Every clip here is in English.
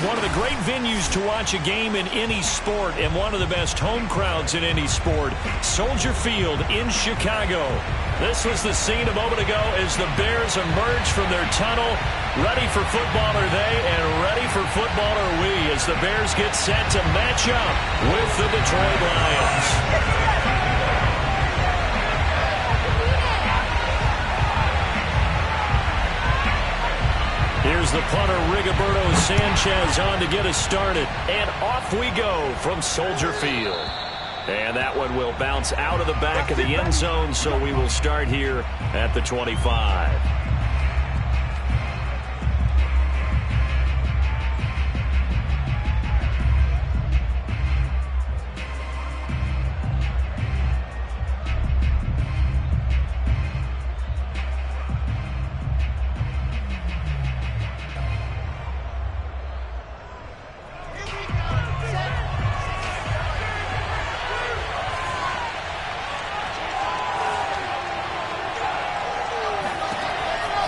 One of the great venues to watch a game in any sport and one of the best home crowds in any sport, Soldier Field in Chicago. This was the scene a moment ago as the Bears emerge from their tunnel. Ready for football are they, and ready for football are we as the Bears get set to match up with the Detroit Lions. Here's the punter, Rigoberto Sanchez, on to get us started. And off we go from Soldier Field. And that one will bounce out of the back of the end zone, so we will start here at the 25.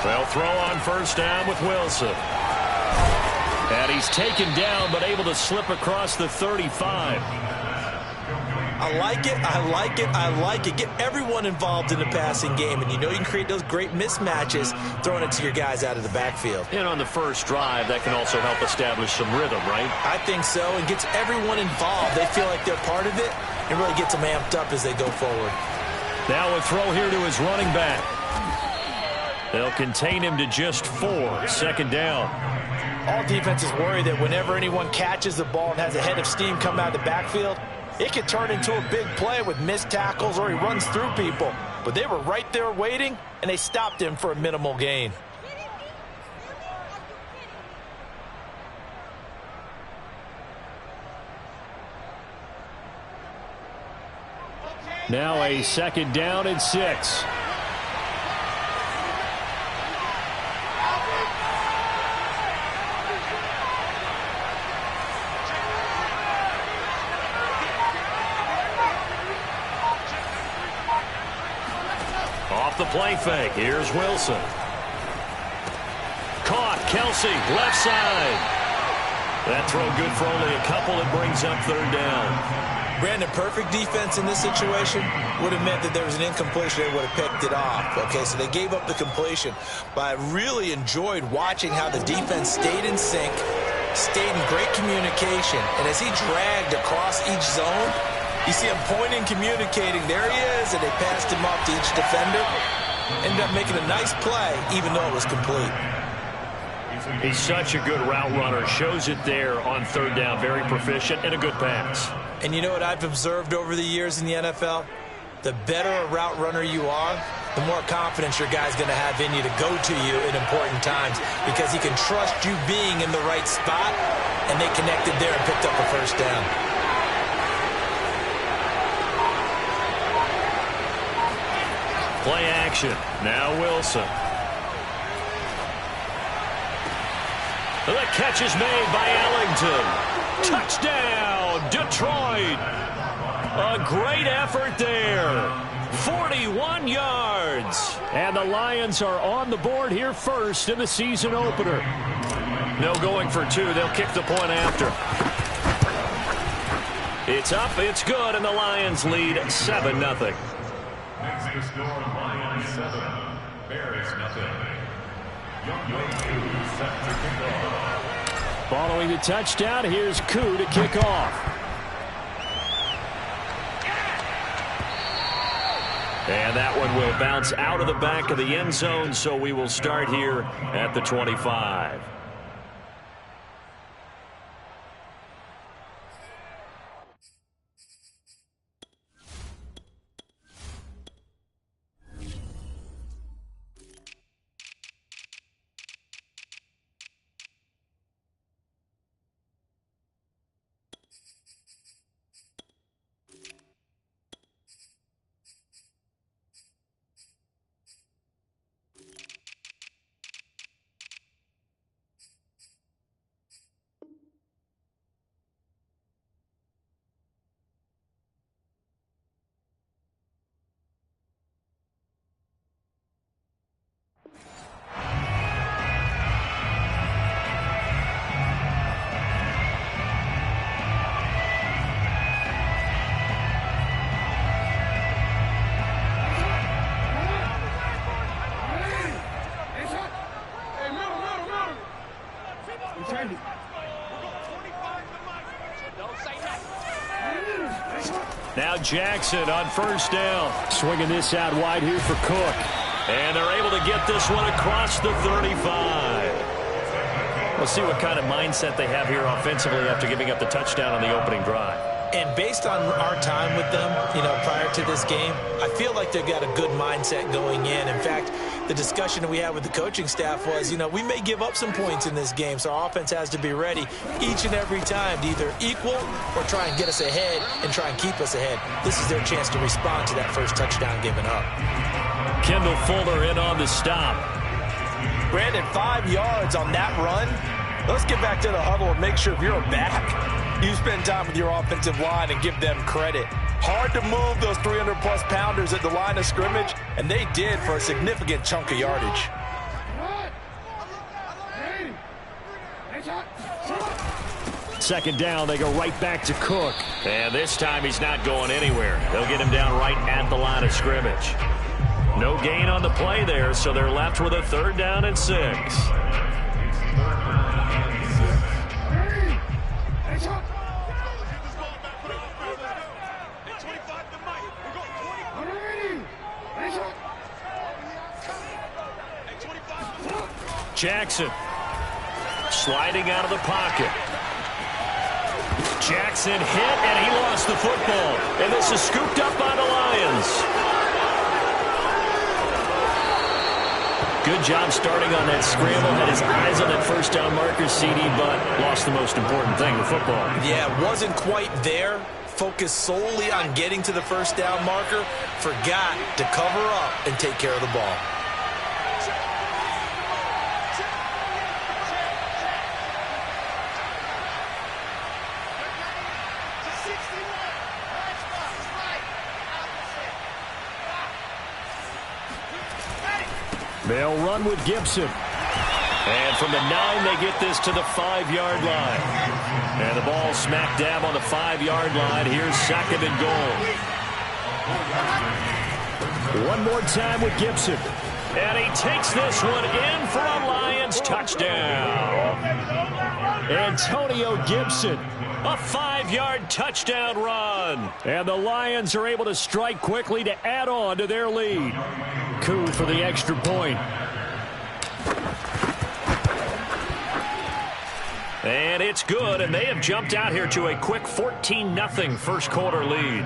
They'll throw on first down with Wilson. And he's taken down, but able to slip across the 35. I like it, I like it, I like it. Get everyone involved in the passing game, and you know you can create those great mismatches throwing it to your guys out of the backfield. And on the first drive, that can also help establish some rhythm, right? I think so, and gets everyone involved. They feel like they're part of it, and really gets them amped up as they go forward. Now a throw here to his running back. They'll contain him to just 4. Second down. All defenses worry that whenever anyone catches the ball and has a head of steam come out of the backfield, it can turn into a big play with missed tackles or he runs through people. But they were right there waiting, and they stopped him for a minimal gain. Now a second down and 6. Off the play fake. Here's Wilson. Caught. Kelsey, left side. That throw good for only a couple. It brings up third down. Brandon, perfect defense in this situation would have meant that there was an incompletion. They would have picked it off. Okay, so they gave up the completion. But I really enjoyed watching how the defense stayed in sync, stayed in great communication. And as he dragged across each zone, you see him pointing, communicating. There he is, and they passed him off to each defender. Ended up making a nice play, even though it was complete. He's such a good route runner. Shows it there on third down. Very proficient and a good pass. And you know what I've observed over the years in the NFL? The better a route runner you are, the more confidence your guy's going to have in you to go to you in important times because he can trust you being in the right spot, and they connected there and picked up a first down. Play action. Now Wilson. The catch is made by Ellington. Touchdown, Detroit. A great effort there. 41 yards. And the Lions are on the board here first in the season opener. No going for 2. They'll kick the point after. It's up, it's good, and the Lions lead 7-0. Next to score, Lions 7, Bears nothing. Set to kick off. Following the touchdown, here's Koo to kick off. And that one will bounce out of the back of the end zone, so we will start here at the 25. Now Jackson on first down. Swinging this out wide here for Cook. And they're able to get this one across the 35. We'll see what kind of mindset they have here offensively after giving up the touchdown on the opening drive. And based on our time with them, prior to this game, I feel like they've got a good mindset going in. In fact, the discussion that we had with the coaching staff was, we may give up some points in this game, so our offense has to be ready each and every time to either equal or try and get us ahead and try and keep us ahead. This is their chance to respond to that first touchdown given up. Kendall Fuller in on the stop. Brandon, 5 yards on that run. Let's get back to the huddle and make sure if you're back, you spend time with your offensive line and give them credit. Hard to move those 300-plus pounders at the line of scrimmage, and they did for a significant chunk of yardage. Second down, they go right back to Cook. And this time he's not going anywhere. They'll get him down right at the line of scrimmage. No gain on the play there, so they're left with a 3rd down and 6. Jackson sliding out of the pocket. Jackson hit, and he lost the football. And this is scooped up by the Lions. Good job starting on that scramble. Had his eyes on that first down marker, CD, but lost the most important thing, the football. Yeah, wasn't quite there. Focused solely on getting to the first down marker. Forgot to cover up and take care of the ball. They'll run with Gibson. And from the 9, they get this to the 5-yard line. And the ball smack dab on the 5-yard line. Here's 2nd and goal. One more time with Gibson. And he takes this one in for a Lions touchdown. Antonio Gibson. A 5-yard touchdown run. And the Lions are able to strike quickly to add on to their lead. Coup for the extra point. And it's good, and they have jumped out here to a quick 14-0 first quarter lead.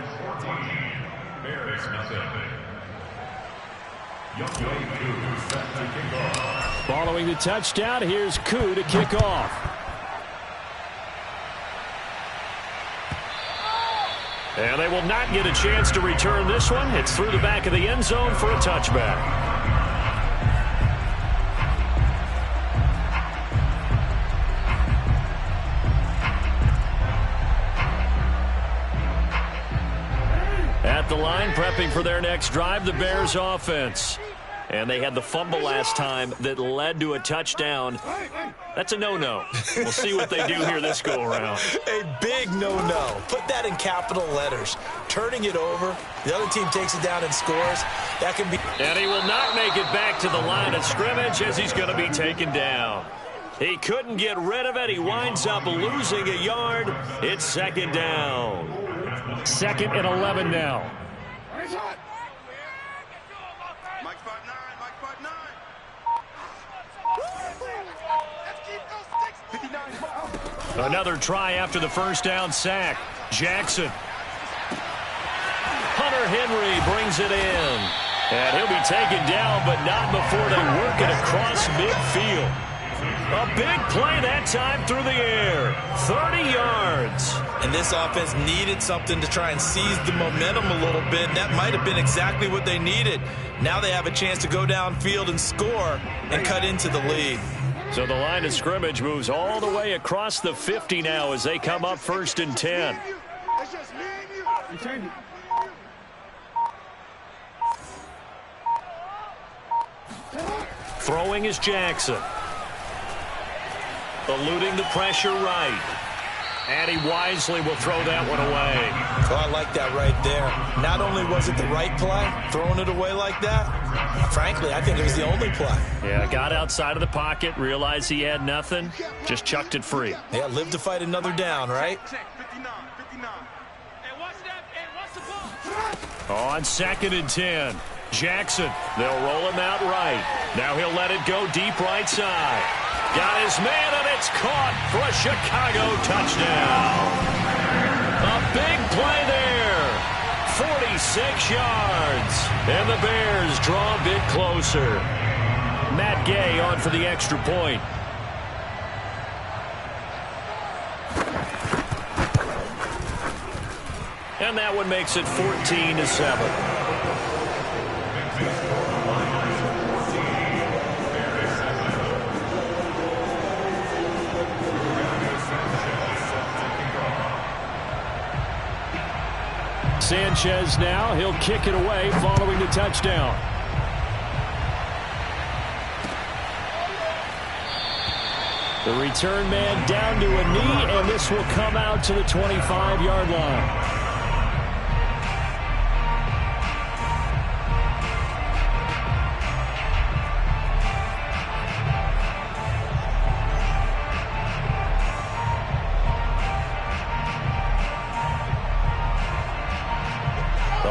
Following the touchdown, here's Coup to kick off. And they will not get a chance to return this one. It's through the back of the end zone for a touchback. At the line, prepping for their next drive, the Bears offense. And they had the fumble last time that led to a touchdown. That's a no-no. We'll see what they do here this go-around. A big no-no. Put that in capital letters. Turning it over, the other team takes it down and scores. That can be... And he will not make it back to the line of scrimmage as he's going to be taken down. He couldn't get rid of it. He winds up losing a yard. It's 2nd down. 2nd and 11 now. Another try after the first down sack. Jackson. Hunter Henry brings it in. And he'll be taken down, but not before they work it across midfield. A big play that time through the air. 30 yards. And this offense needed something to try and seize the momentum a little bit. That might have been exactly what they needed. Now they have a chance to go downfield and score and cut into the lead. So the line of scrimmage moves all the way across the 50 now as they come up 1st and 10. Throwing is Jackson. Eluding the pressure right. And he wisely will throw that one away. Oh, I like that right there. Not only was it the right play, throwing it away like that, frankly, I think it was the only play. Yeah, got outside of the pocket, realized he had nothing, just chucked it free. Yeah, live to fight another down, right? On 2nd and 10. Jackson, they'll roll him out right. Now he'll let it go deep right side. Got his man, and it's caught for a Chicago touchdown. A big play there. 46 yards. And the Bears draw a bit closer. Matt Gay on for the extra point. And that one makes it 14-7. Sanchez now, he'll kick it away following the touchdown. The return man down to a knee, and this will come out to the 25-yard line.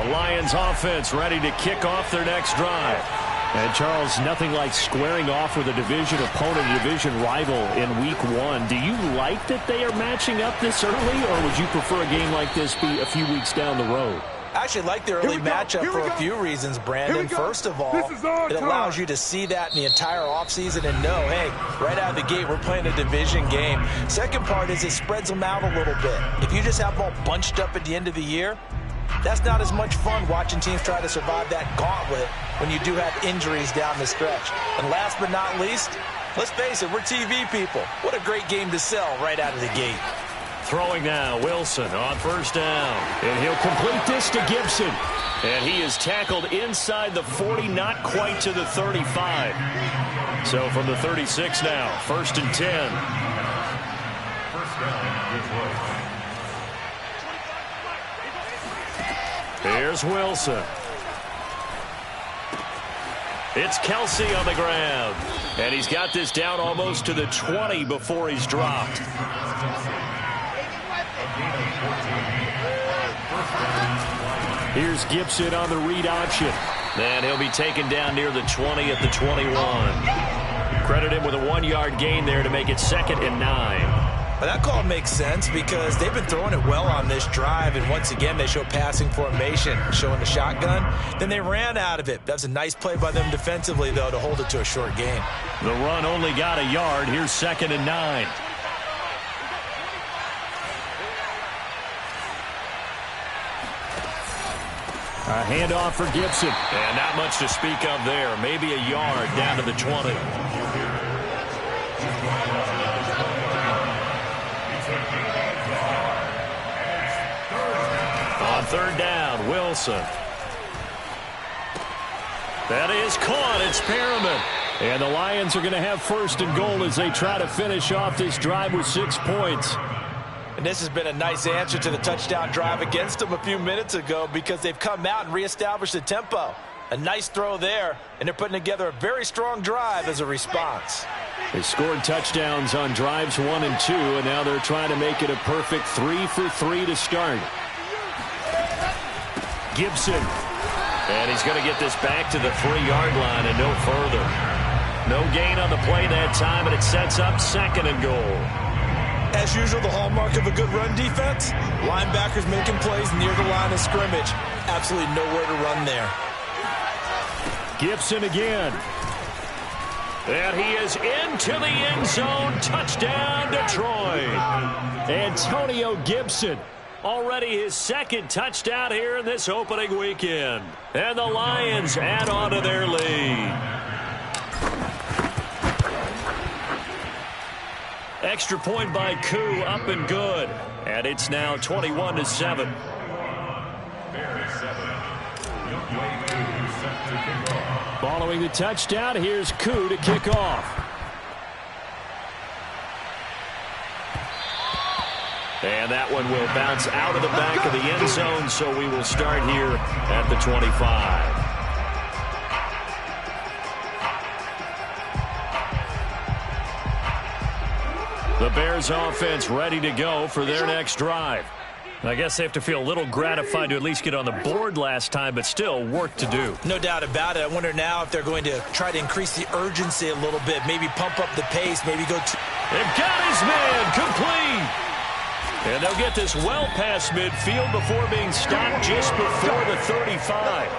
Lions offense ready to kick off their next drive. And Charles, nothing like squaring off with a division opponent, a division rival in week 1. Do you like that they are matching up this early, or would you prefer a game like this be a few weeks down the road? I actually like the early matchup for a few reasons, Brandon. First of all, it allows you to see that in the entire offseason and know, hey, right out of the gate, we're playing a division game. Second part is it spreads them out a little bit. If you just have them all bunched up at the end of the year, that's not as much fun watching teams try to survive that gauntlet when you do have injuries down the stretch. And last but not least, let's face it, we're TV people. What a great game to sell right out of the gate. Throwing now, Wilson on first down. And he'll complete this to Gibson. And he is tackled inside the 40, not quite to the 35. So from the 36 now, 1st and 10. First down, Detroit. Here's Wilson. It's Kelsey on the ground. And he's got this down almost to the 20 before he's dropped. Here's Gibson on the read option. And he'll be taken down near the 20 at the 21. Credit him with a 1-yard gain there to make it 2nd and 9. Well, that call makes sense because they've been throwing it well on this drive, and once again they show passing formation, showing the shotgun. Then they ran out of it. That's a nice play by them defensively, though, to hold it to a short gain. The run only got a yard. Here's 2nd and 9. A handoff for Gibson. And not much to speak of there. Maybe a yard down to the 20. On 3rd down, Wilson. That is caught. It's Perriman. And the Lions are going to have 1st and goal as they try to finish off this drive with 6 points. And this has been a nice answer to the touchdown drive against them a few minutes ago because they've come out and reestablished the tempo. A nice throw there, and they're putting together a very strong drive as a response. They scored touchdowns on drives 1 and 2, and now they're trying to make it a perfect 3 for 3 to start. Gibson. And he's going to get this back to the 3-yard line and no further. No gain on the play that time, and it sets up 2nd and goal. As usual, the hallmark of a good run defense, linebackers making plays near the line of scrimmage. Absolutely nowhere to run there. Gibson again. And he is into the end zone. Touchdown, Detroit. Antonio Gibson. Already his 2nd touchdown here in this opening weekend. And the Lions add on to their lead. Extra point by Koo, up and good. And it's now 21-7. Following the touchdown, here's Koo to kick off. And that one will bounce out of the back of the end zone, so we will start here at the 25. The Bears offense ready to go for their next drive. I guess they have to feel a little gratified to at least get on the board last time, but still work to do. No doubt about it. I wonder now if they're going to try to increase the urgency a little bit, maybe pump up the pace, maybe go to... They've got his man complete. And they'll get this well past midfield before being stopped just before the 35.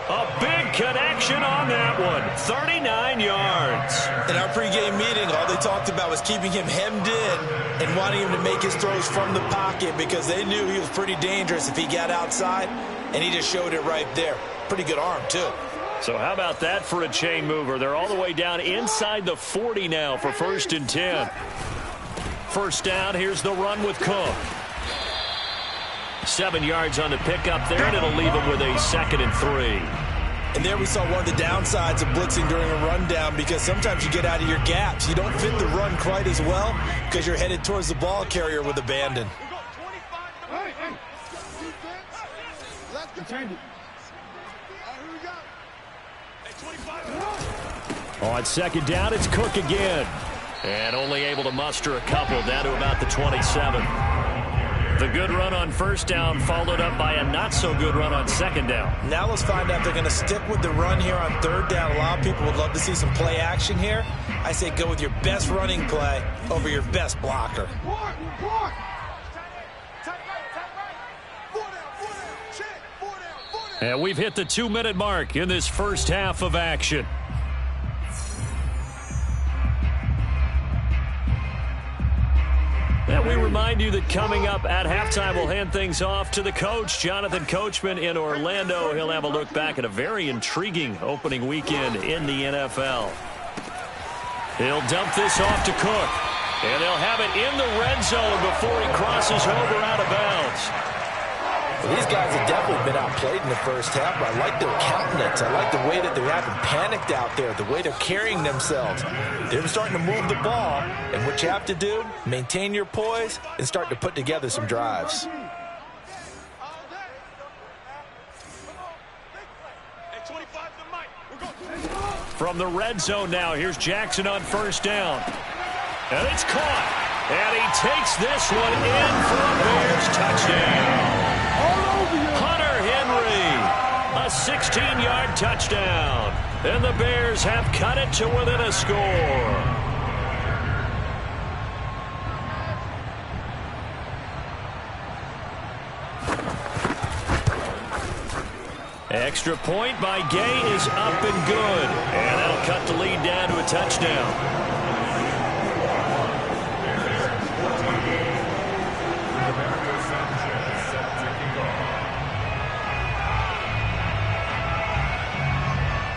A big connection on that one. 39 yards. In our pregame meeting, all they talked about was keeping him hemmed in and wanting him to make his throws from the pocket because they knew he was pretty dangerous if he got outside, and he just showed it right there. Pretty good arm, too. So how about that for a chain mover? They're all the way down inside the 40 now for 1st and 10. First down, here's the run with Cook. 7 yards on the pickup there, and it'll leave him with a 2nd and 3. And there we saw one of the downsides of blitzing during a rundown because sometimes you get out of your gaps. You don't fit the run quite as well because you're headed towards the ball carrier with abandon. On 2nd down, it's Cook again. And only able to muster a couple down to about the 27. The good run on 1st down followed up by a not-so-good run on 2nd down. Now let's find out if they're going to stick with the run here on 3rd down. A lot of people would love to see some play action here. I say go with your best running play over your best blocker. And we've hit the 2-minute mark in this first half of action. And we remind you that coming up at halftime, we'll hand things off to the coach, Jonathan Coachman in Orlando. He'll have a look back at a very intriguing opening weekend in the NFL. He'll dump this off to Cook. And they'll have it in the red zone before he crosses over out of bounds. Well, these guys have definitely been outplayed in the first half, but I like their countenance. I like the way that they're having panicked out there, the way they're carrying themselves. They're starting to move the ball, and what you have to do, maintain your poise and start to put together some drives. From the red zone now, here's Jackson on 1st down. And it's caught. And he takes this one in for a Bears touchdown. Hunter Henry, a 16-yard touchdown. And the Bears have cut it to within a score. Extra point by Gay is up and good. And that'll cut the lead down to a touchdown.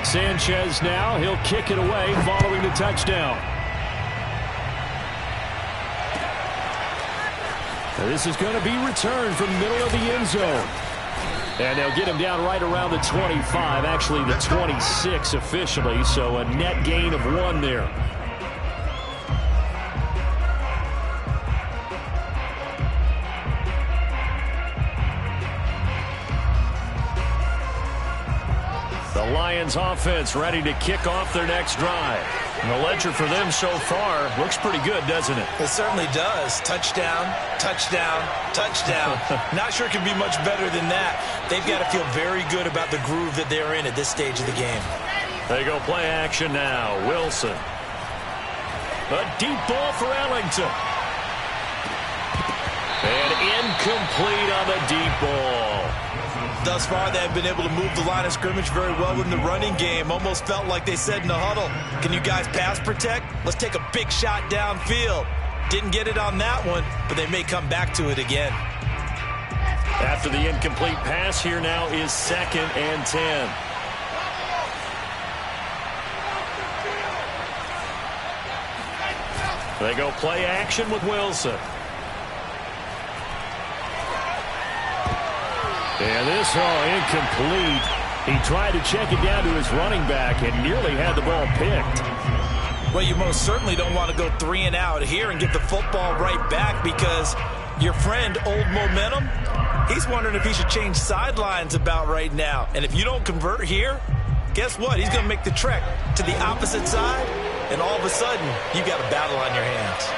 Sanchez now, he'll kick it away following the touchdown. Now this is going to be returned from the middle of the end zone. And they'll get him down right around the 25, actually the 26 officially, so a net gain of 1 there. The Lions offense ready to kick off their next drive. And the ledger for them so far looks pretty good, doesn't it? It certainly does. Touchdown, touchdown, touchdown. Not sure it can be much better than that. They've got to feel very good about the groove that they're in at this stage of the game. They go play action now. Wilson. A deep ball for Ellington. And incomplete on the deep ball. Thus far, they've been able to move the line of scrimmage very well in the running game. Almost felt like they said in the huddle, can you guys pass protect? Let's take a big shot downfield. Didn't get it on that one, but they may come back to it again. After the incomplete pass, here now is 2nd and 10. They go play action with Wilson. And this, incomplete. He tried to check it down to his running back and nearly had the ball picked. Well, you most certainly don't want to go 3 and out here and get the football right back because your friend, Old Momentum, he's wondering if he should change sidelines about right now. And if you don't convert here, guess what? He's going to make the trek to the opposite side, and all of a sudden, you got a battle on your hands.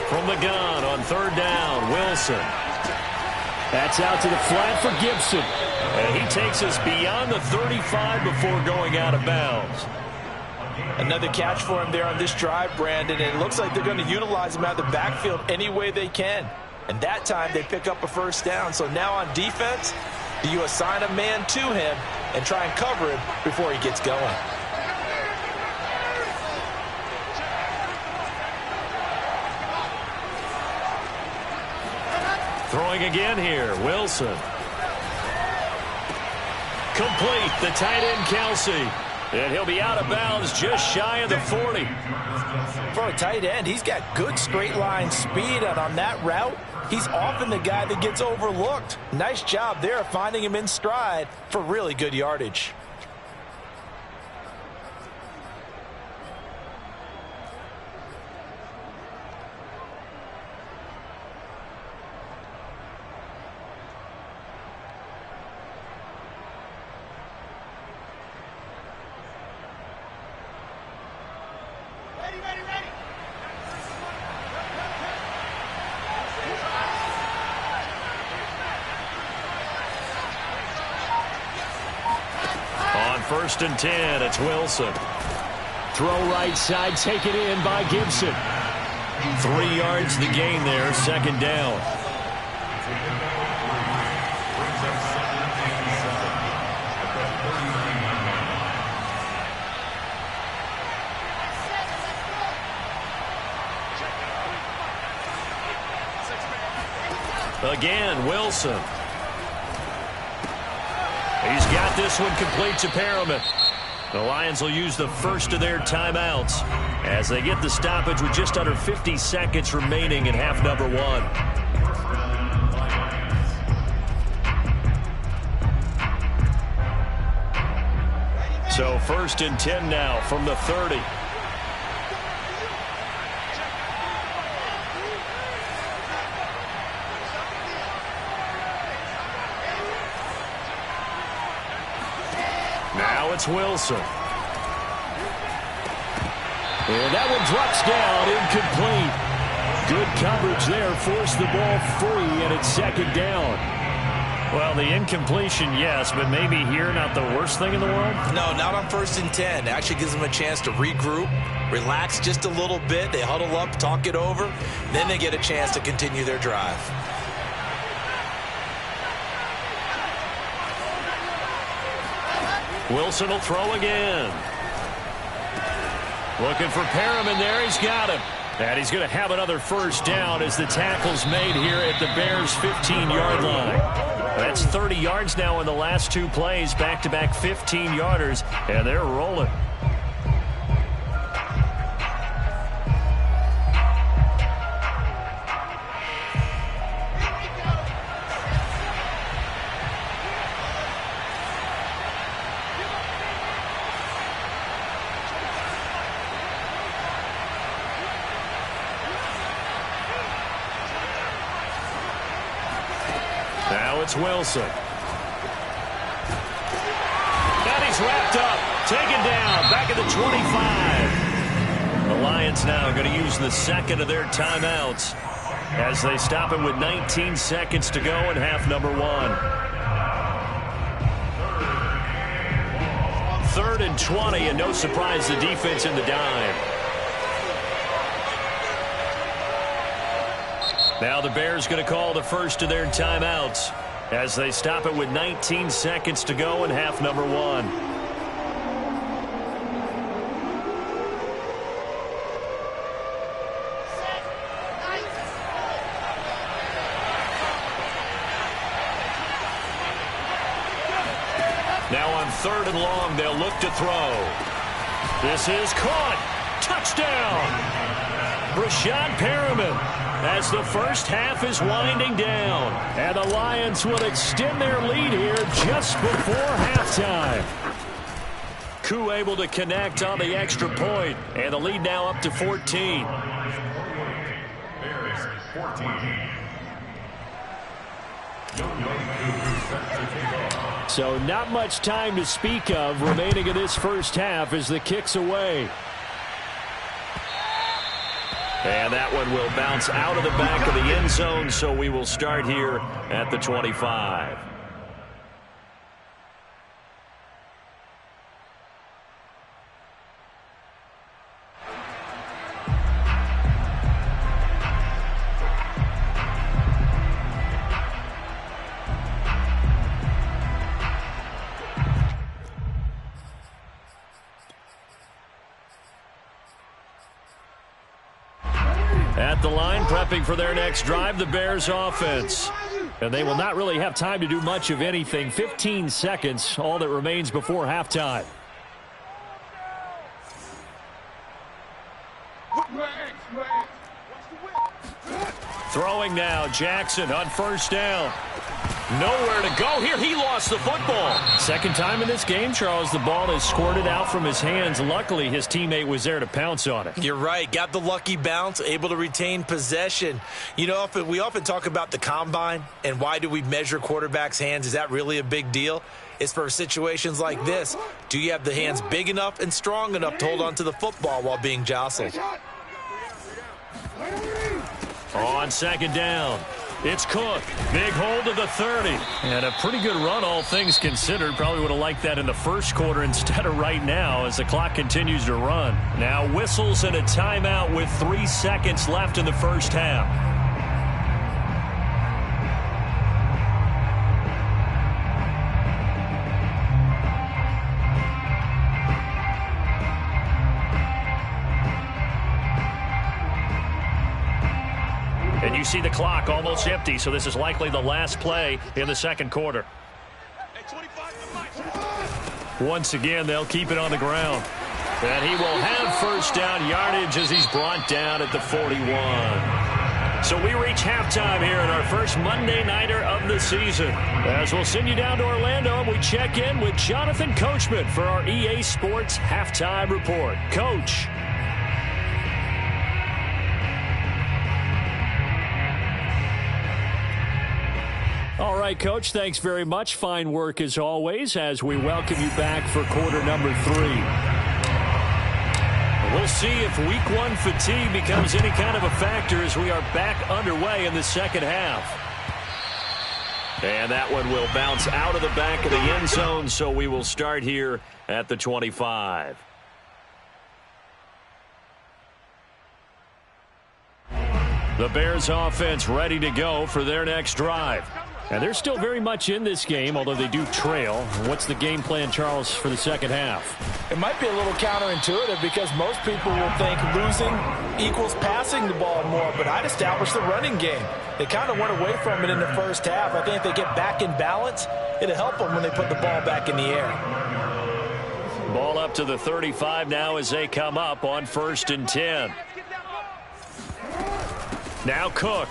From the gun on third down, Wilson. That's out to the flat for Gibson. And he takes us beyond the 35 before going out of bounds. Another catch for him there on this drive, Brandon. And it looks like they're going to utilize him out of the backfield any way they can. And that time they pick up a first down. So now on defense, do you assign a man to him and try and cover him before he gets going? Throwing again here, Wilson. Complete, the tight end, Kelsey. And he'll be out of bounds just shy of the 40. For a tight end, he's got good straight line speed, and on that route, he's often the guy that gets overlooked. Nice job there finding him in stride for really good yardage. First and 10, it's Wilson. Throw right side, taken in by Gibson. 3 yards the gain there, second down. Again, Wilson. He's got this one complete to Perriman. The Lions will use the first of their timeouts as they get the stoppage with just under 50 seconds remaining in half number 1. So first and 10 now from the 30. Now it's Wilson. And that one drops down, incomplete. Good coverage there, forced the ball free, and it's second down. Well, the incompletion, yes, but maybe here not the worst thing in the world? No, not on first and 10. It actually gives them a chance to regroup, relax just a little bit. They huddle up, talk it over, then they get a chance to continue their drive. Wilson will throw again. Looking for Perriman there. He's got him. And he's going to have another first down as the tackle's made here at the Bears' 15-yard line. That's 30 yards now in the last 2 plays. Back-to-back 15-yarders, and they're rolling. Now it's Wilson. And he's wrapped up. Taken down. Back at the 25. The Lions now are going to use the second of their timeouts as they stop it with 19 seconds to go in half number 1. 3rd and 20, and no surprise, the defense in the dime. Now the Bears going to call the first of their timeouts as they stop it with 19 seconds to go in half number 1. Now on 3rd and long, they'll look to throw. This is caught. Touchdown. Brashad Perriman. As the first half is winding down. And the Lions will extend their lead here just before halftime. Koo able to connect on the extra point. And the lead now up to 14. Bears 14. So not much time to speak of remaining in this first half as the kick's away. And that one will bounce out of the back of the end zone, so we will start here at the 25. At the line, prepping for their next drive, the Bears offense. And they will not really have time to do much of anything. 15 seconds, all that remains before halftime. Throwing now, Jackson on first down. Nowhere to go here. He lost the football. Second time in this game, Charles, the ball is squirted out from his hands. Luckily, his teammate was there to pounce on it. You're right. Got the lucky bounce, able to retain possession. You know, we often talk about the combine and why do we measure quarterbacks' hands. Is that really a big deal? It's for situations like this. Do you have the hands big enough and strong enough to hold on to the football while being jostled? On second down, it's Cook. Big hold to the 30. And a pretty good run, all things considered. Probably would have liked that in the first quarter instead of right now as the clock continues to run. Now whistles and a timeout with 3 seconds left in the first half. And you see the clock almost empty, so this is likely the last play in the second quarter. Once again, they'll keep it on the ground. And he will have first down yardage as he's brought down at the 41. So we reach halftime here in our first Monday Nighter of the season. As we'll send you down to Orlando, and we check in with Jonathan Coachman for our EA Sports Halftime Report. Coach. All right, Coach, thanks very much. Fine work as always as we welcome you back for quarter number 3. We'll see if week 1 fatigue becomes any kind of a factor as we are back underway in the second half. And that one will bounce out of the back of the end zone, so we will start here at the 25. The Bears offense ready to go for their next drive. And they're still very much in this game, although they do trail. What's the game plan, Charles, for the second half? It might be a little counterintuitive because most people will think losing equals passing the ball more, but I'd establish the running game. They kind of went away from it in the first half. I think if they get back in balance, it'll help them when they put the ball back in the air. Ball up to the 35 now as they come up on 1st and 10. Now Cook.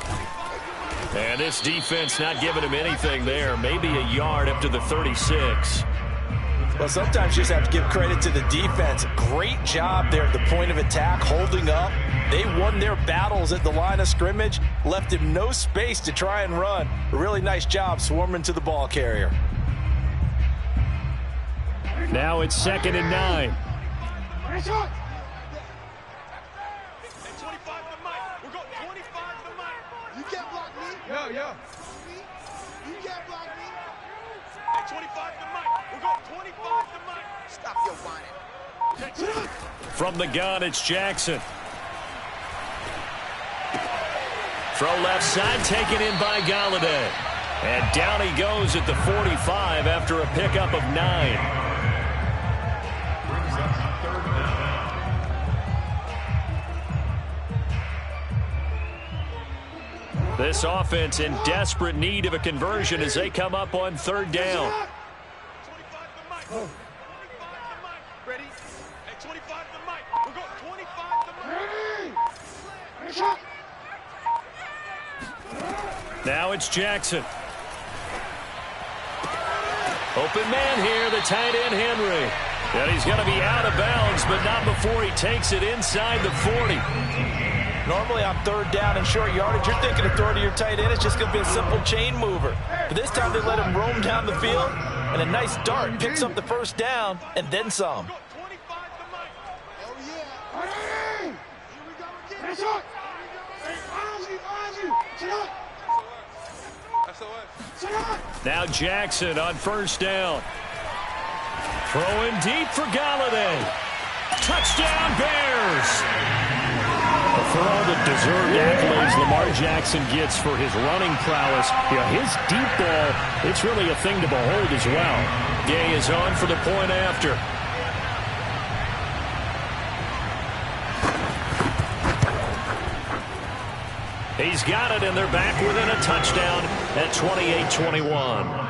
And this defense not giving him anything there. Maybe a yard up to the 36. Well, sometimes you just have to give credit to the defense. Great job there at the point of attack, holding up. They won their battles at the line of scrimmage, left him no space to try and run. A really nice job swarming to the ball carrier. Now it's 2nd and 9. Yo. You can't block me. Hey, 25 to Mike. We're going 25 to Mike. Stop your whining. From the gun, it's Jackson. Throw left side, taken in by Galladay. And down he goes at the 45 after a pickup of 9. This offense in desperate need of a conversion as they come up on 3rd down. Ready? Hey, 25 to Mike. We're going 25 to Mike. Now it's Jackson. Open man here, the tight end Henry. And he's going to be out of bounds, but not before he takes it inside the 40. Normally on 3rd down and short yardage, you're thinking of throwing to your tight end. It's just going to be a simple chain mover. But this time they let him roam down the field, and a nice dart picks up the 1st down and then some. Now Jackson on first down. Throwing deep for Galladay. Touchdown, Bears! For all the deserved accolades Lamar Jackson gets for his running prowess, his deep ball, it's really a thing to behold as well. Gay is on for the point after. He's got it, and they're back within a touchdown at 28-21.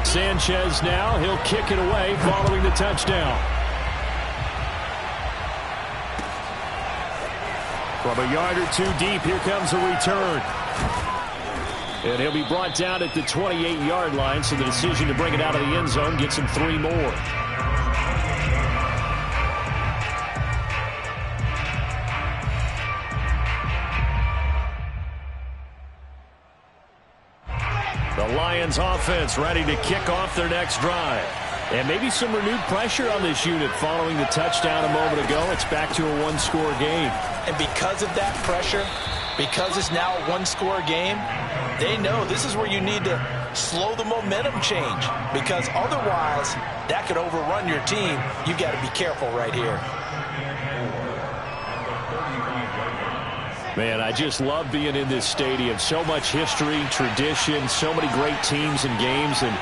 Sanchez now, he'll kick it away following the touchdown. From a yard or two deep, here comes a return. And he'll be brought down at the 28-yard line, so the decision to bring it out of the end zone gets him 3 more. The Lions offense ready to kick off their next drive. And maybe some renewed pressure on this unit following the touchdown a moment ago. It's back to a one-score game. And because of that pressure, because it's now a one-score game, they know this is where you need to slow the momentum change, because otherwise that could overrun your team. You got to be careful right here. Man, I just love being in this stadium. So much history, tradition, so many great teams and games, and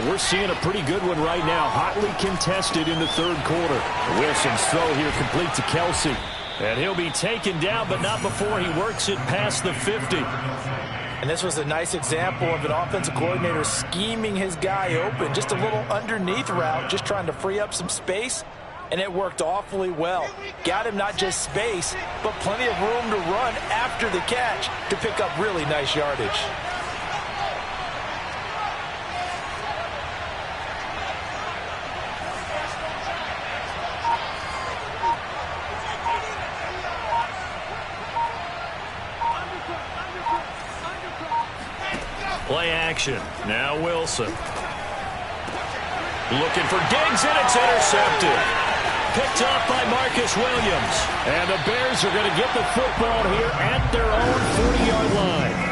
we're seeing a pretty good one right now. Hotly contested in the third quarter. Wilson's throw here complete to Kelsey. And he'll be taken down, but not before he works it past the 50. And this was a nice example of an offensive coordinator scheming his guy open. Just a little underneath route, just trying to free up some space. And it worked awfully well. Got him not just space, but plenty of room to run after the catch to pick up really nice yardage. Play action. Now Wilson. Looking for Diggs, and it's intercepted. Picked off by Marcus Williams. And the Bears are going to get the football here at their own 40-yard line.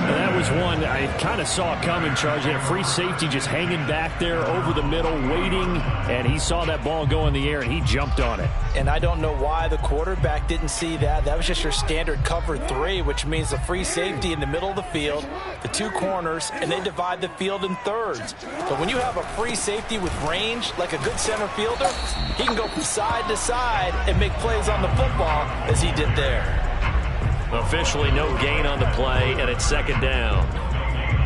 And that was one I kind of saw coming, Charge. He had a free safety just hanging back there over the middle, waiting, and he saw that ball go in the air, and he jumped on it. And I don't know why the quarterback didn't see that. That was just your standard cover 3, which means the free safety in the middle of the field, the 2 corners, and they divide the field in thirds. But when you have a free safety with range, like a good center fielder, he can go from side to side and make plays on the football as he did there. Officially no gain on the play, and it's second down.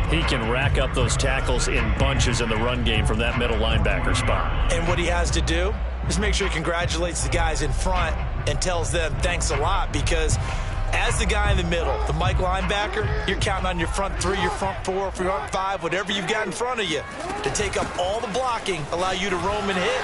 He can rack up those tackles in bunches in the run game from that middle linebacker spot. And what he has to do is make sure he congratulates the guys in front and tells them thanks a lot, because as the guy in the middle, the Mike linebacker, you're counting on your front 3, your front 4, your front 5, whatever you've got in front of you to take up all the blocking, allow you to roam and hit.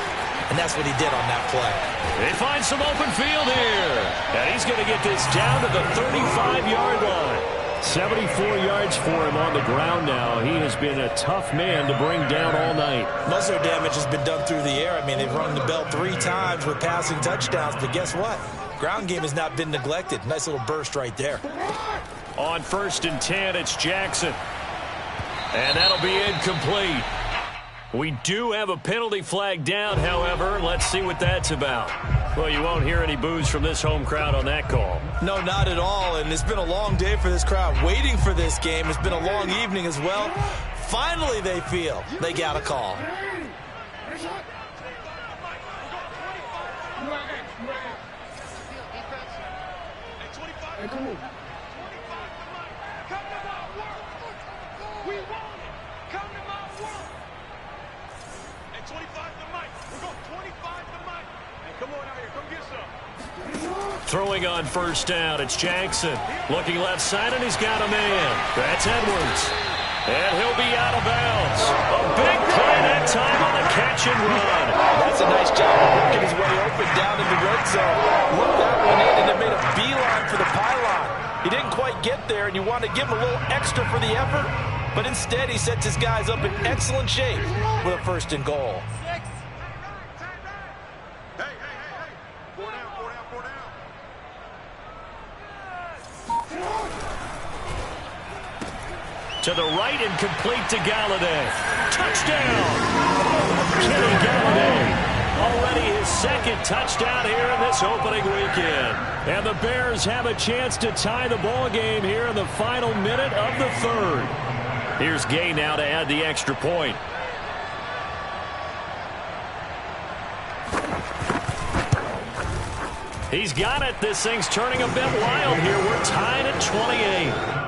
And that's what he did on that play. They find some open field here. And he's going to get this down to the 35-yard line. 74 yards for him on the ground now. He has been a tough man to bring down all night. Most of their damage has been done through the air. I mean, they've rung the bell 3 times with passing touchdowns. But guess what? Ground game has not been neglected. Nice little burst right there. On 1st and 10, it's Jackson. And that'll be incomplete. We do have a penalty flag down, however. Let's see what that's about. Well, you won't hear any boos from this home crowd on that call. No, not at all. And it's been a long day for this crowd waiting for this game. It's been a long evening as well. Finally, they feel they got a call. Throwing on 1st down, it's Jackson. Looking left side, and he's got a man. That's Edwards. And he'll be out of bounds. A big play that time on the catch and run. That's a nice job of working his way open down in the red zone. Looked that one in, and it made a beeline for the pylon. He didn't quite get there, and you want to give him a little extra for the effort. but instead he sets his guys up in excellent shape with a 1st and goal. To the right and complete to Galladay. Touchdown! Kenny Galladay. Already his 2nd touchdown here in this opening weekend. And the Bears have a chance to tie the ball game here in the final minute of the 3rd. Here's Gay now to add the extra point. He's got it. This thing's turning a bit wild here. We're tied at 28.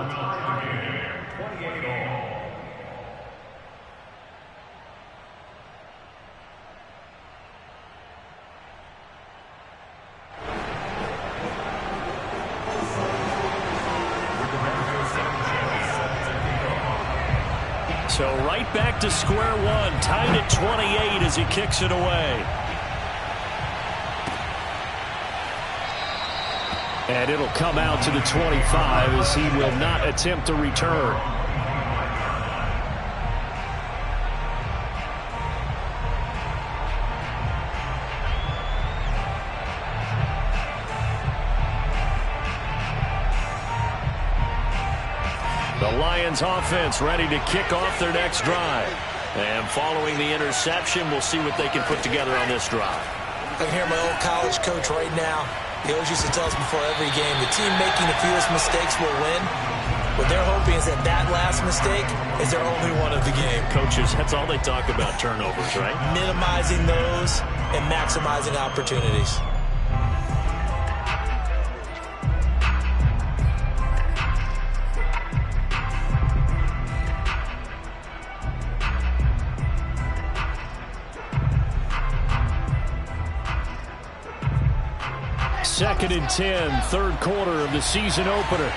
So right back to square one, tied at 28 as he kicks it away. And it'll come out to the 25 as he will not attempt to return. The Lions offense ready to kick off their next drive. And following the interception, we'll see what they can put together on this drive. I can hear my old college coach right now. He always used to tell us before every game, the team making the fewest mistakes will win. What they're hoping is that that last mistake is their only one of the game. Coaches, that's all they talk about, turnovers, right? Minimizing those and maximizing opportunities. Second and 10, 3rd quarter of the season opener.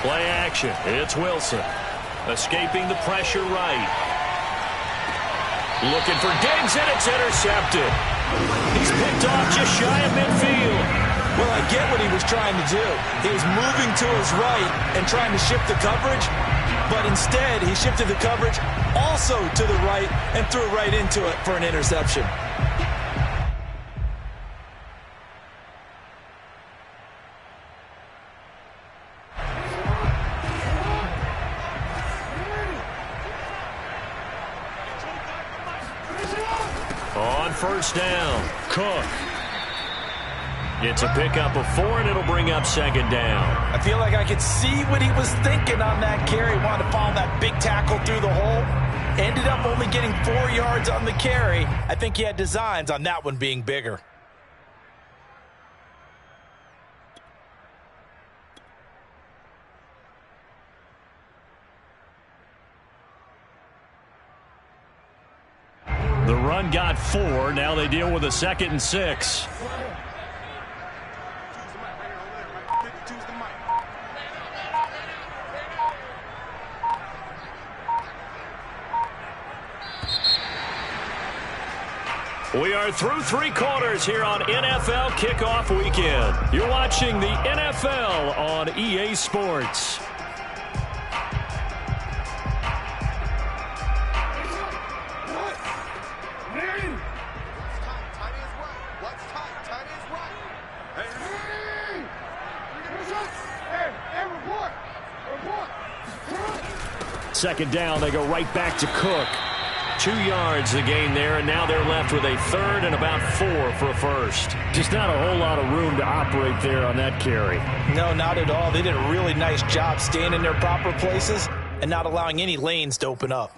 Play action. It's Wilson. Escaping the pressure right. Looking for Diggs, and it's intercepted. He's picked off just shy of midfield. Well, I get what he was trying to do. He was moving to his right and trying to shift the coverage, but instead he shifted the coverage also to the right and threw right into it for an interception. On 1st down, Cook. It's a pickup of 4, and it'll bring up 2nd down. I feel like I could see what he was thinking on that carry. Wanted to follow that big tackle through the hole. Ended up only getting 4 yards on the carry. I think he had designs on that one being bigger. The run got 4. Now they deal with a 2nd and 6. We are through 3 quarters here on NFL Kickoff Weekend. You're watching the NFL on EA Sports. Second down, they go right back to Cook. 2 yards the gain there, and now they're left with a 3rd and about 4 for a 1st. Just not a whole lot of room to operate there on that carry. No, not at all. They did a really nice job staying in their proper places and not allowing any lanes to open up.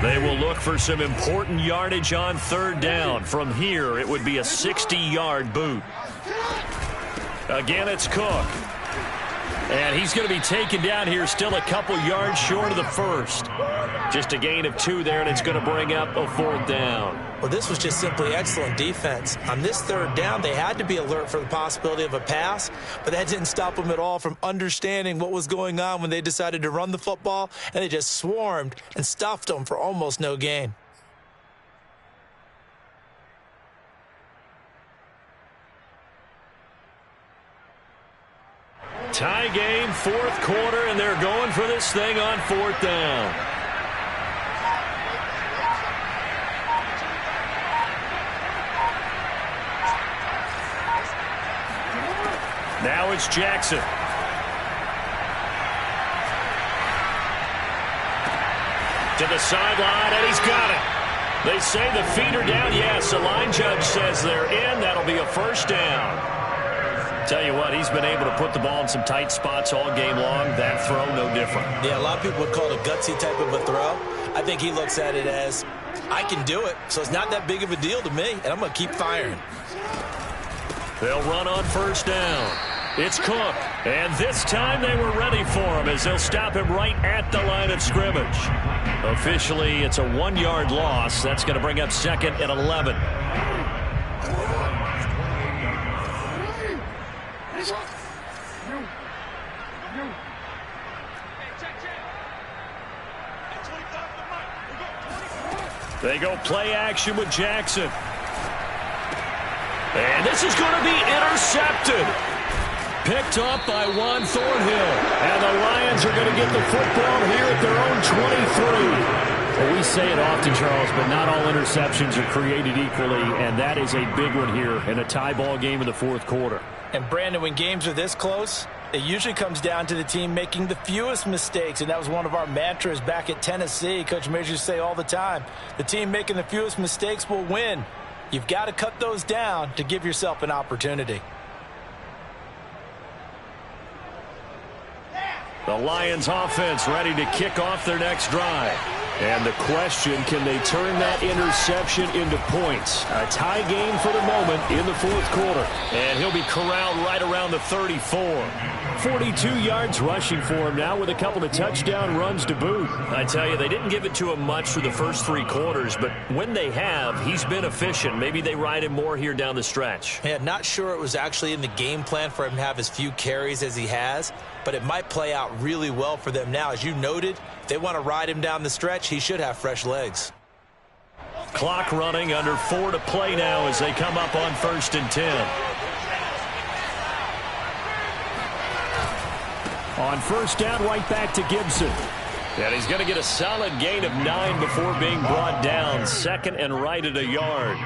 They will look for some important yardage on 3rd down. From here, it would be a 60-yard boot. Again, it's Cook. And he's going to be taken down here still a couple yards short of the 1st. Just a gain of 2 there, and it's going to bring up a 4th down. Well, this was just simply excellent defense. On this 3rd down, they had to be alert for the possibility of a pass, but that didn't stop them at all from understanding what was going on when they decided to run the football, and they just swarmed and stuffed them for almost no gain. Tie game, 4th quarter, and they're going for this thing on 4th down. Now it's Jackson. To the sideline, and he's got it. They say the feet are down. Yes, the line judge says they're in. That'll be a 1st down. Tell you what, he's been able to put the ball in some tight spots all game long. That throw, no different. Yeah, a lot of people would call it a gutsy type of a throw. I think he looks at it as, I can do it, so it's not that big of a deal to me, and I'm going to keep firing. They'll run on 1st down. It's Cook, and this time they were ready for him as they'll stop him right at the line of scrimmage. Officially, it's a 1-yard loss. That's going to bring up 2nd and 11. They go play action with Jackson. And this is going to be intercepted. Picked up by Juan Thornhill. And the Lions are going to get the football here at their own 23. Well, we say it often, Charles, but not all interceptions are created equally, and that is a big one here in a tie ball game in the 4th quarter. And, Brandon, when games are this close, it usually comes down to the team making the fewest mistakes, and that was one of our mantras back at Tennessee. Coach Mears used to say all the time, the team making the fewest mistakes will win. You've got to cut those down to give yourself an opportunity. The Lions offense ready to kick off their next drive. And the question, can they turn that interception into points? A tie game for the moment in the 4th quarter. And he'll be corralled right around the 34. 42 yards rushing for him now with a couple of touchdown runs to boot. I tell you, they didn't give it to him much through the first 3 quarters, but when they have, he's been efficient. Maybe they ride him more here down the stretch. Yeah, not sure it was actually in the game plan for him to have as few carries as he has, but it might play out really well for them now. As you noted, if they want to ride him down the stretch, he should have fresh legs. Clock running, under 4 to play now as they come up on 1st and 10. On 1st down, right back to Gibson. And he's going to get a solid gain of 9 before being brought down. 2nd and right at a yard.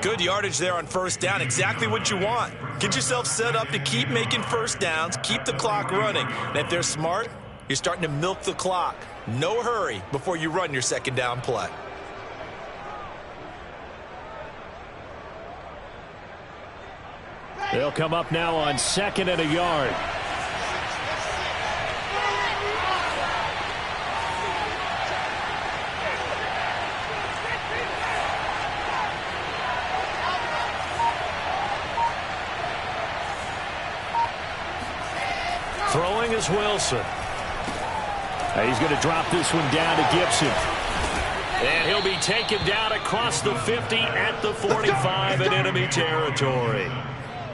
Good yardage there on 1st down. Exactly what you want. Get yourself set up to keep making 1st downs, keep the clock running. And if they're smart, you're starting to milk the clock. No hurry before you run your 2nd down play. They'll come up now on 2nd and a yard. Throwing is Wilson. He's going to drop this one down to Gibson. And he'll be taken down across the 50 at the 45 in enemy territory.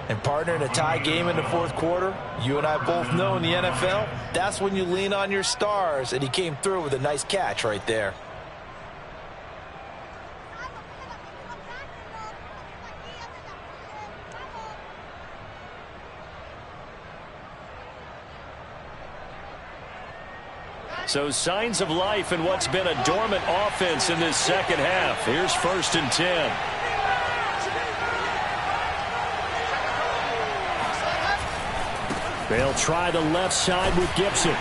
And, partner, in a tie game in the 4th quarter, you and I both know in the NFL, that's when you lean on your stars, and he came through with a nice catch right there. So signs of life in what's been a dormant offense in this 2nd half. Here's 1st and 10. They'll try the left side with Gibson.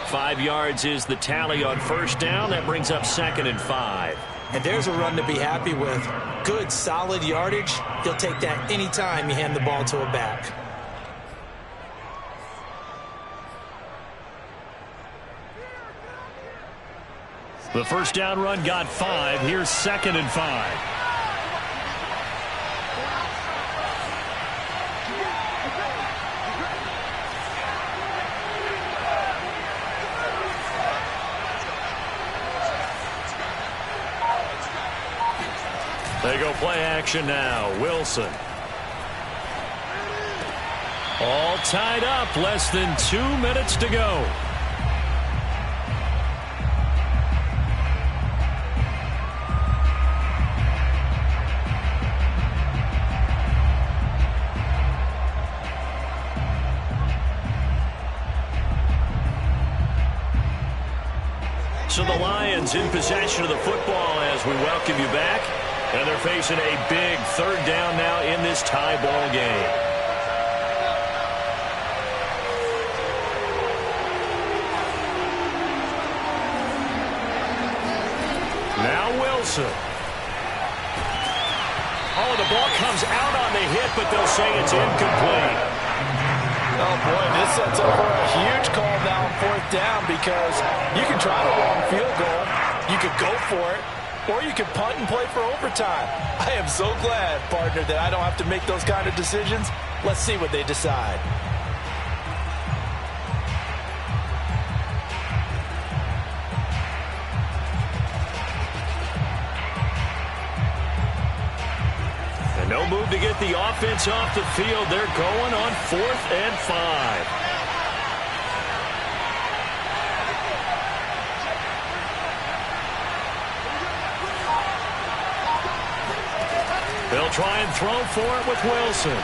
5 yards is the tally on 1st down. That brings up 2nd and 5. And there's a run to be happy with. Good, solid yardage. He'll take that anytime you hand the ball to a back. The 1st down run got 5. Here's 2nd and 5. They go play action now. Wilson. All tied up. Less than 2 minutes to go. So the Lions in possession of the football as we welcome you back. And they're facing a big third down now in this tie ball game. Now Wilson. Oh, the ball comes out on the hit, but they'll say it's incomplete. Oh, boy, this sets up for a huge call now on fourth down because you can try the long field goal, you could go for it, or you can punt and play for overtime. I am so glad, partner, that I don't have to make those kind of decisions. Let's see what they decide. No move to get the offense off the field. They're going on 4th and 5. They'll try and throw for it with Wilson.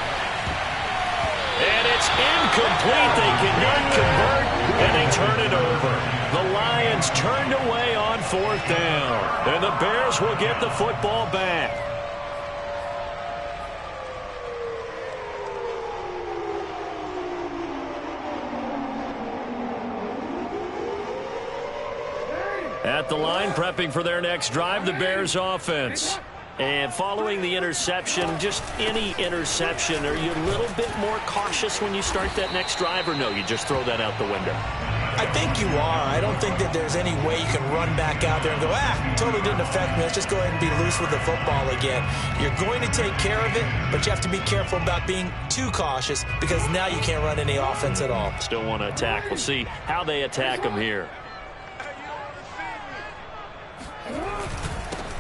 And it's incomplete. They cannot convert, and they turn it over. The Lions turned away on 4th down, and the Bears will get the football back. At the line, prepping for their next drive, the Bears offense. And following the interception, just any interception, are you a little bit more cautious when you start that next drive, or no, you just throw that out the window? I think you are. I don't think that there's any way you can run back out there and go, totally didn't affect me. Let's just go ahead and be loose with the football again. You're going to take care of it, but you have to be careful about being too cautious because now you can't run any offense at all. Still want to attack. We'll see how they attack them here.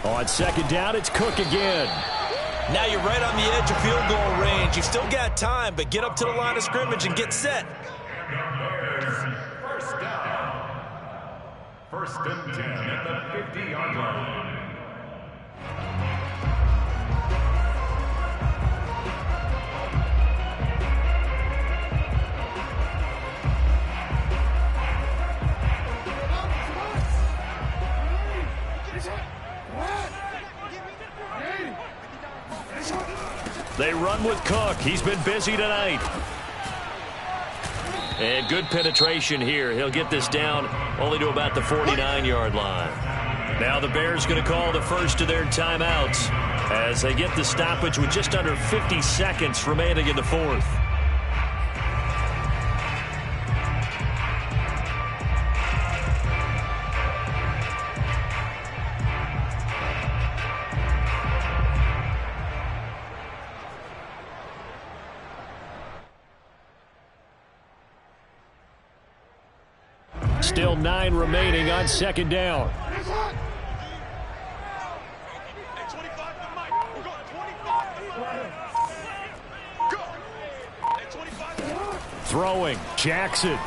On second down, it's Cook again. Now you're right on the edge of field goal range. You've still got time, but get up to the line of scrimmage and get set. First down. 1st and 10 at the 50-yard line. They run with Cook. He's been busy tonight. And good penetration here. He'll get this down only to about the 49-yard line. Now the Bears going to call the first of their timeouts as they get the stoppage with just under 50 seconds remaining in the 4th. Still 9 remaining on second down. Throwing, Jackson.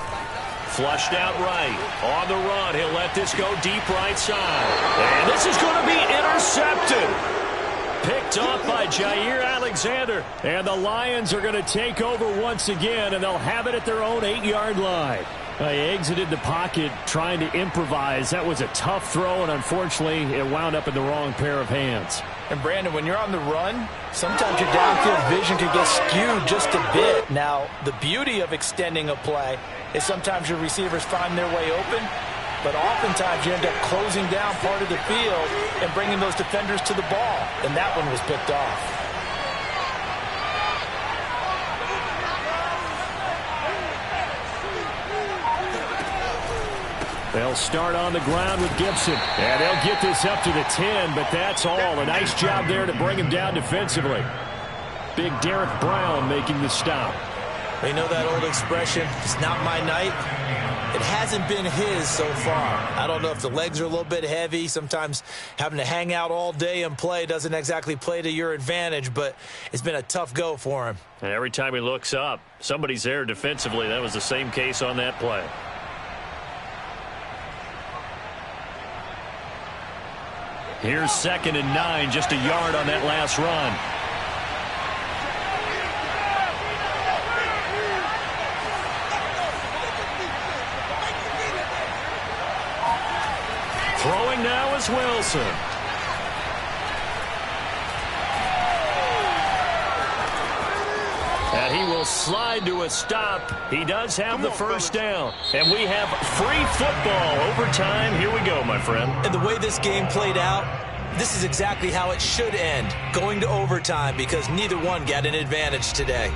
Flushed out right. On the run, he'll let this go deep right side. And this is going to be intercepted. Picked off by Jair Alexander. And the Lions are going to take over once again, and they'll have it at their own 8-yard line. They exited the pocket trying to improvise. That was a tough throw, and unfortunately, it wound up in the wrong pair of hands. And, Brandon, when you're on the run, sometimes your downfield vision can get skewed just a bit. Now, the beauty of extending a play is sometimes your receivers find their way open, but oftentimes you end up closing down part of the field and bringing those defenders to the ball, and that one was picked off. They'll start on the ground with Gibson. And they'll get this up to the 10, but that's all. A nice job there to bring him down defensively. Big Derek Brown making the stop. You know that old expression, it's not my night? It hasn't been his so far. I don't know if the legs are a little bit heavy. Sometimes having to hang out all day and play doesn't exactly play to your advantage, but it's been a tough go for him. And every time he looks up, somebody's there defensively. That was the same case on that play. Here's 2nd and 9, just a yard on that last run. Throwing now is Wilson. And he will slide to a stop. He does have the first down. And we have free football. Overtime. Here we go, my friend. And the way this game played out, this is exactly how it should end, going to overtime, because neither one got an advantage today.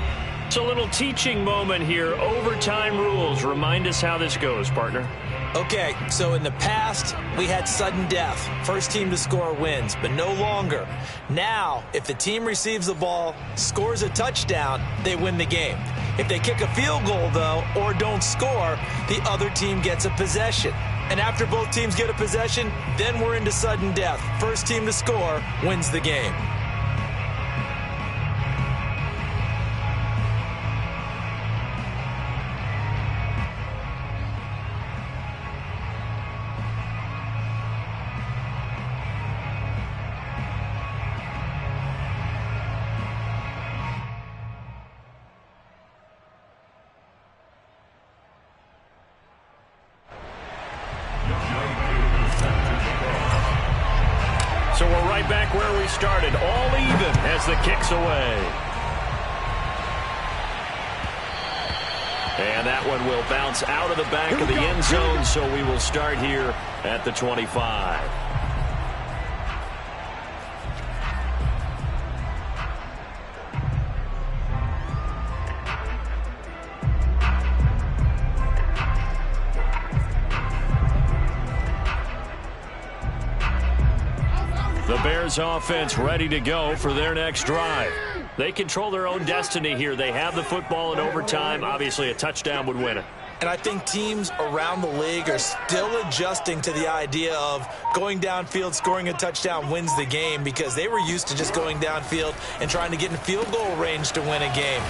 It's a little teaching moment here. Overtime rules. Remind us how this goes, partner. Okay, so in the past, we had sudden death. First team to score wins, but no longer. Now, if the team receives the ball, scores a touchdown, they win the game. If they kick a field goal, though, or don't score, the other team gets a possession. And after both teams get a possession, then we're into sudden death. First team to score wins the game. So we're right back where we started, all even as the kick's away. And that one will bounce out of the back of the end zone, so we will start here at the 25. The Bears offense ready to go for their next drive. They control their own destiny here. They have the football in overtime. Obviously, a touchdown would win it. And I think teams around the league are still adjusting to the idea of going downfield, scoring a touchdown wins the game, because they were used to just going downfield and trying to get in field goal range to win a game.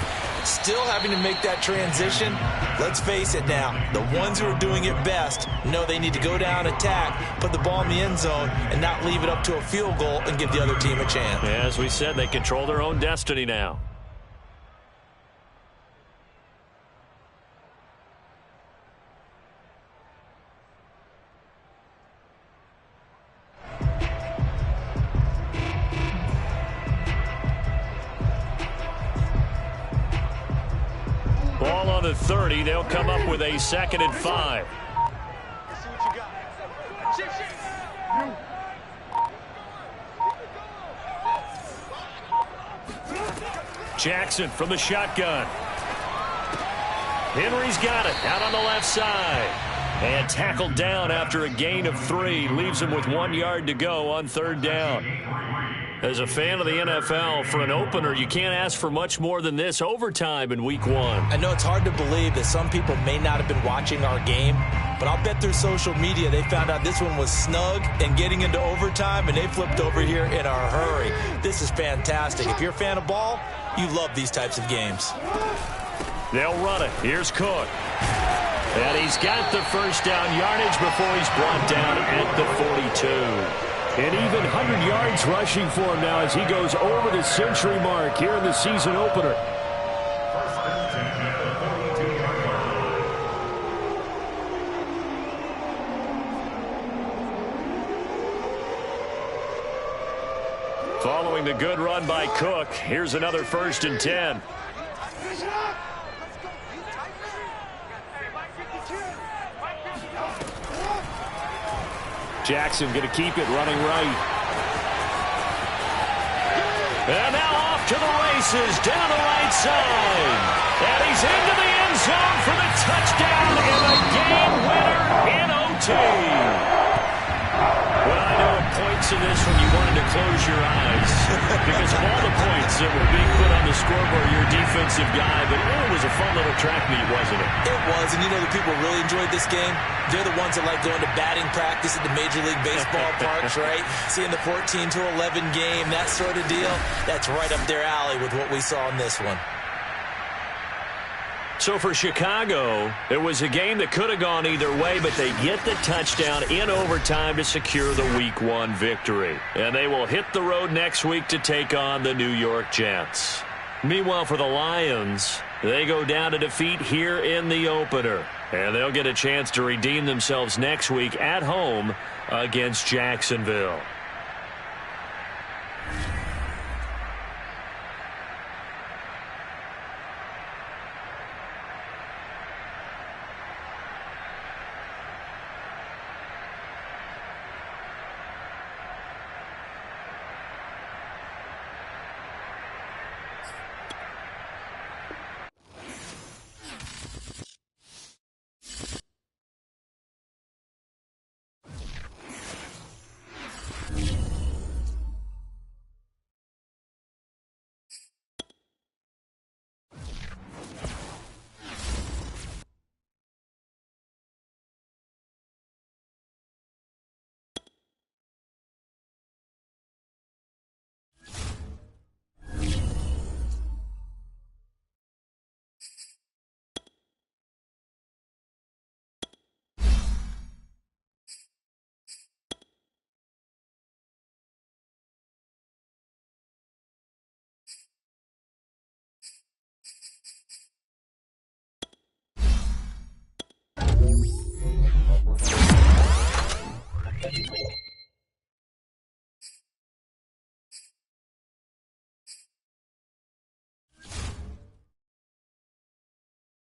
Still having to make that transition. Let's face it now, the ones who are doing it best know they need to go down, attack, put the ball in the end zone, and not leave it up to a field goal and give the other team a chance. Yeah, as we said, they control their own destiny now. Ball on the 30. They'll come up with a 2nd and 5. Jackson from the shotgun. Henry's got it out on the left side. And tackled down after a gain of 3. Leaves him with 1 yard to go on 3rd down. As a fan of the NFL, for an opener, you can't ask for much more than this. Overtime in week 1. I know it's hard to believe that some people may not have been watching our game, but I'll bet through social media they found out this one was snug and getting into overtime, and they flipped over here in a hurry. This is fantastic. If you're a fan of ball, you love these types of games. They'll run it. Here's Cook. And he's got the first down yardage before he's brought down at the 42. And even 100 yards rushing for him now as he goes over the century mark here in the season opener. Following the good run by Cook, here's another 1st and 10. Jackson going to keep it running right. And now off to the races down the right side. And he's into the end zone for the touchdown and a game winner in OT. Well, I know at points of this when you wanted to close your eyes because of all the points that were being put on the scoreboard, your defensive guy, but it really was a fun little track meet, wasn't it? It was, and you know the people really enjoyed this game? They're the ones that like going to batting practice at the Major League Baseball parks, right? Seeing the 14-11 game, that sort of deal. That's right up their alley with what we saw in this one. So for Chicago, it was a game that could have gone either way, but they get the touchdown in overtime to secure the Week 1 victory. And they will hit the road next week to take on the New York Jets. Meanwhile, for the Lions, they go down to defeat here in the opener. And they'll get a chance to redeem themselves next week at home against Jacksonville.